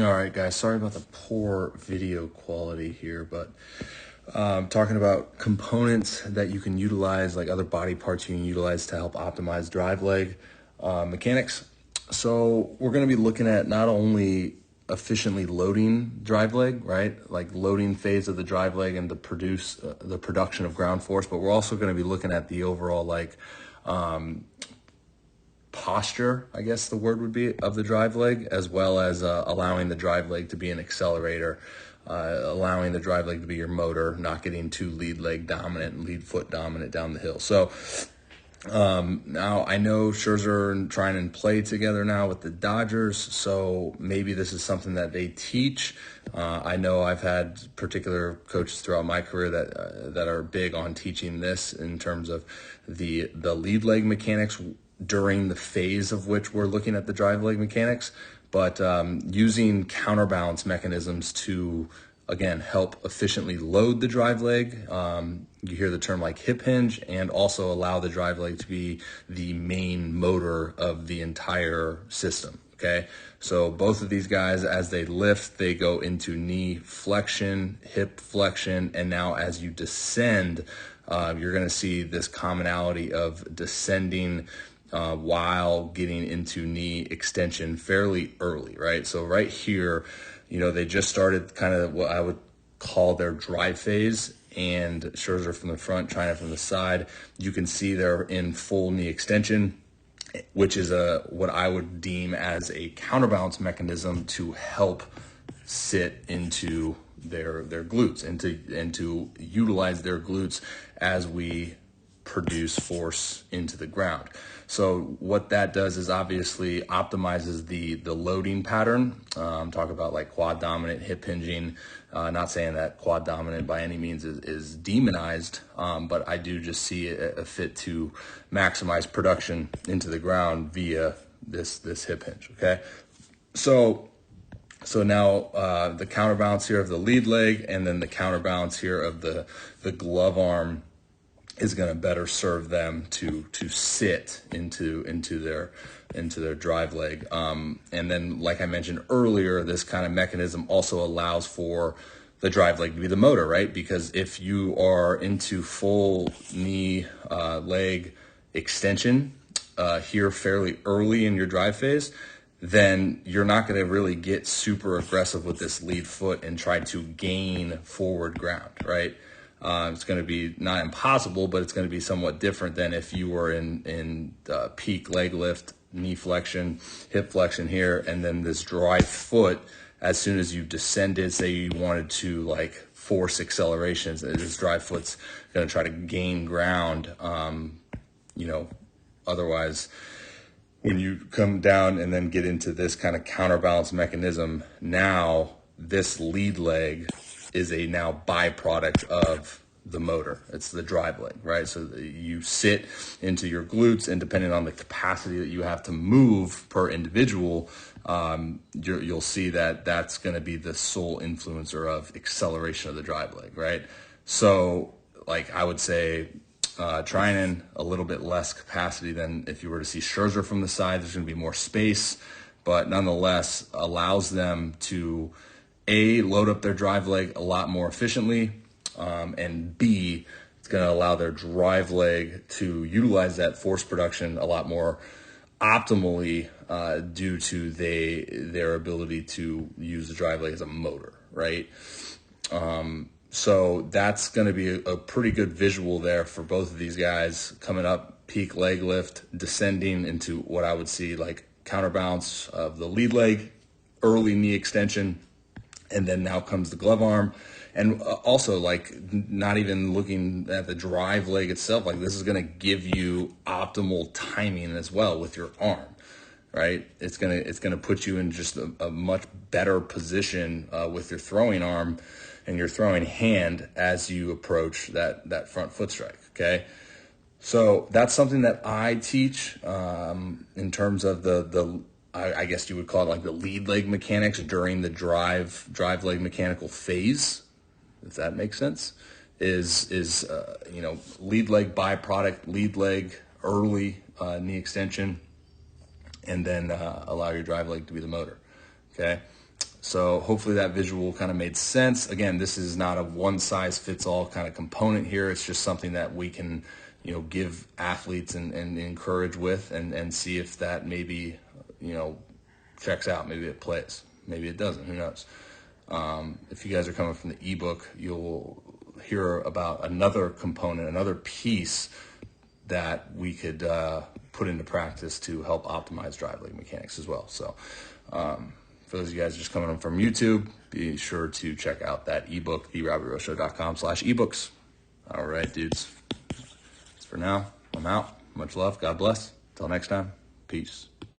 All right, guys, sorry about the poor video quality here, but talking about components that you can utilize, like other body parts you can utilize to help optimize drive leg mechanics. So we're going to be looking at not only efficiently loading drive leg, right? Like loading phase of the drive leg and the production of ground force, but we're also going to be looking at the overall posture, I guess the word would be, of the drive leg, as well as allowing the drive leg to be an accelerator, allowing the drive leg to be your motor, not getting too lead leg dominant and lead foot dominant down the hill. So now I know Scherzer and Treinen play together now with the Dodgers, so maybe this is something that they teach. I know I've had particular coaches throughout my career that are big on teaching this in terms of the lead leg mechanics during the phase of which we're looking at the drive leg mechanics, but using counterbalance mechanisms to, again, help efficiently load the drive leg. You hear the term like hip hinge, and also allow the drive leg to be the main motor of the entire system. Okay, so both of these guys, as they lift, they go into knee flexion, hip flexion, and now as you descend, you're going to see this commonality of descending while getting into knee extension fairly early, right? So right here, they just started kind of what I would call their drive phase, and Scherzer from the front, China from the side. You can see they're in full knee extension, which is what I would deem as a counterbalance mechanism to help sit into their glutes and to utilize their glutes as we produce force into the ground. So what that does is obviously optimizes the loading pattern. Talk about like quad dominant, hip hinging. Not saying that quad dominant by any means is demonized, but I do just see a fit to maximize production into the ground via this hip hinge. Okay, so now the counterbalance here of the lead leg, and then the counterbalance here of the glove arm is going to better serve them to sit into their drive leg. And then, like I mentioned earlier, this kind of mechanism also allows for the drive leg to be the motor, right? Because if you are into full knee leg extension here fairly early in your drive phase, then you're not going to really get super aggressive with this lead foot and try to gain forward ground, right? It's going to be not impossible, but it's going to be somewhat different than if you were in peak leg lift, knee flexion, hip flexion here, and then this drive foot, as soon as you descended, say you wanted to like force accelerations, this drive foot's going to try to gain ground. Otherwise, when you come down and then get into this kind of counterbalance mechanism, now this lead leg is a now byproduct of the motor. It's the drive leg, right? So you sit into your glutes, and depending on the capacity that you have to move per individual, you'll see that that's going to be the sole influencer of acceleration of the drive leg, right? So like I would say Treinen, a little bit less capacity than if you were to see Scherzer from the side. There's going to be more space, but nonetheless allows them to load up their drive leg a lot more efficiently, and B, it's going to allow their drive leg to utilize that force production a lot more optimally due to their ability to use the drive leg as a motor, right? So that's going to be a pretty good visual there for both of these guys coming up, peak leg lift, descending into what I would see like counterbalance of the lead leg, early knee extension, and then now comes the glove arm. And also, like, not even looking at the drive leg itself, like this is going to give you optimal timing as well with your arm, right? It's gonna put you in just a much better position with your throwing arm and your throwing hand as you approach that front foot strike. Okay, so that's something that I teach in terms of I guess you would call it like the lead leg mechanics during the drive leg mechanical phase, if that makes sense. Is lead leg byproduct, lead leg early knee extension, and then allow your drive leg to be the motor. Okay, So hopefully that visual kind of made sense. Again, this is not a one-size-fits-all kind of component here. It's just something that we can, give athletes and encourage with and see if that maybe, checks out. Maybe it plays. Maybe it doesn't. Who knows? If you guys are coming from the ebook, you'll hear about another component, another piece that we could put into practice to help optimize drive leg mechanics as well. So for those of you guys just coming in from YouTube, be sure to check out that ebook, therobbyroshow.com/ebooks. All right, dudes. That's for now. I'm out. Much love. God bless. Till next time. Peace.